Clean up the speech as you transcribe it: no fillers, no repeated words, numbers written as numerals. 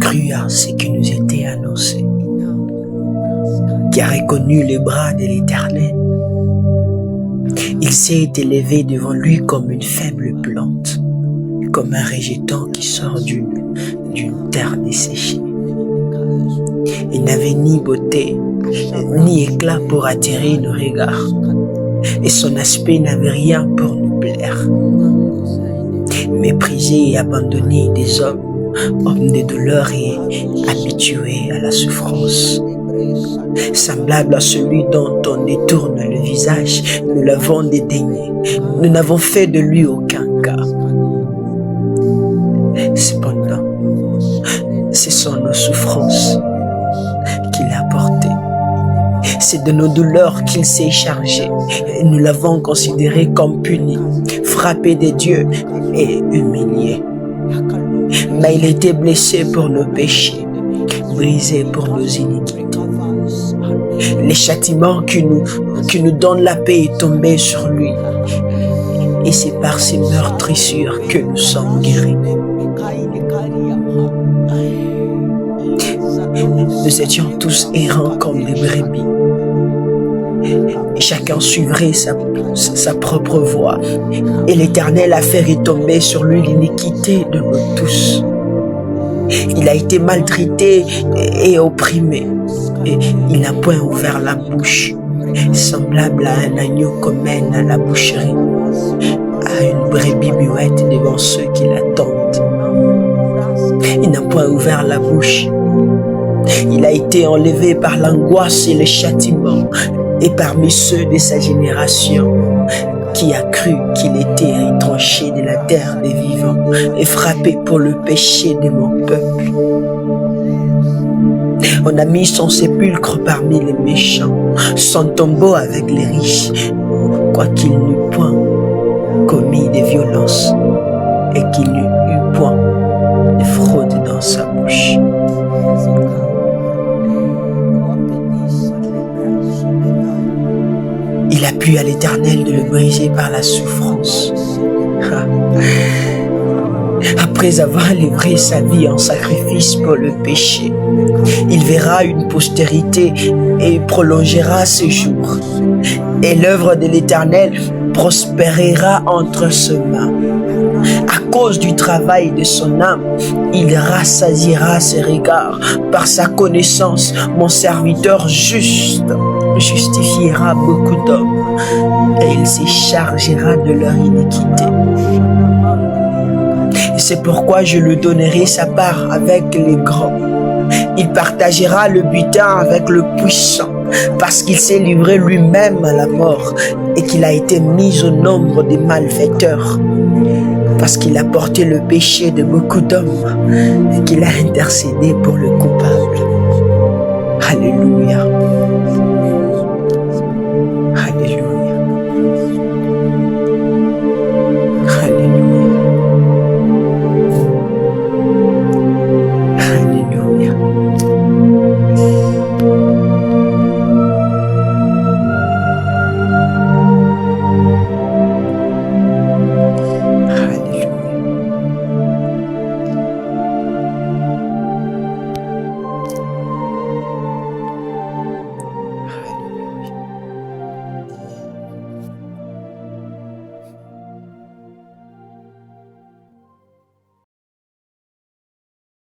cru à ce qui nous était annoncé, qui a reconnu les bras de l'Éternel. Il s'est élevé devant lui comme une faible plante, comme un rejeton qui sort d'une terre desséchée. Il n'avait ni beauté, ni éclat pour attirer nos regards, et son aspect n'avait rien pour nous plaire. Méprisé et abandonné des hommes de douleur et habitués à la souffrance. Semblable à celui dont on détourne le visage, nous l'avons dédaigné. Nous n'avons fait de lui aucun cas. Cependant, ce sont nos souffrances qu'il a portées. C'est de nos douleurs qu'il s'est chargé. Nous l'avons considéré comme puni, frappé de Dieu et humilié. Mais il a été blessé pour nos péchés, brisé pour nos iniquités. Le châtiment qui nous donne la paix est tombé sur lui. Et c'est par ses meurtrissures que nous sommes guéris. Nous étions tous errants comme des brebis. Et chacun suivrait sa propre voie. Et l'Éternel a fait retomber sur lui l'iniquité de nous tous. Il a été maltraité et opprimé. Et il n'a point ouvert la bouche, semblable à un agneau qu'on mène à la boucherie, à une brebis muette devant ceux qui l'attendent. Il n'a point ouvert la bouche. Il a été enlevé par l'angoisse et le châtiment, et parmi ceux de sa génération, qui a cru qu'il était retranché de la terre des vivants et frappé pour le péché de mon peuple. On a mis son sépulcre parmi les méchants, son tombeau avec les riches, quoiqu'il n'eût point commis de violence et qu'il n'eût eu point de fraude dans sa bouche. Il a plu à l'Éternel de le briser par la souffrance. Après avoir livré sa vie en sacrifice pour le péché, il verra une postérité et prolongera ses jours. Et l'œuvre de l'Éternel prospérera entre ses mains. À cause du travail de son âme, il rassasiera ses regards. Par sa connaissance, mon serviteur juste justifiera beaucoup d'hommes et il se chargera de leur iniquité. C'est pourquoi je lui donnerai sa part avec les grands. Il partagera le butin avec le puissant, parce qu'il s'est livré lui-même à la mort et qu'il a été mis au nombre des malfaiteurs, parce qu'il a porté le péché de beaucoup d'hommes et qu'il a intercédé pour le coupable. Alléluia.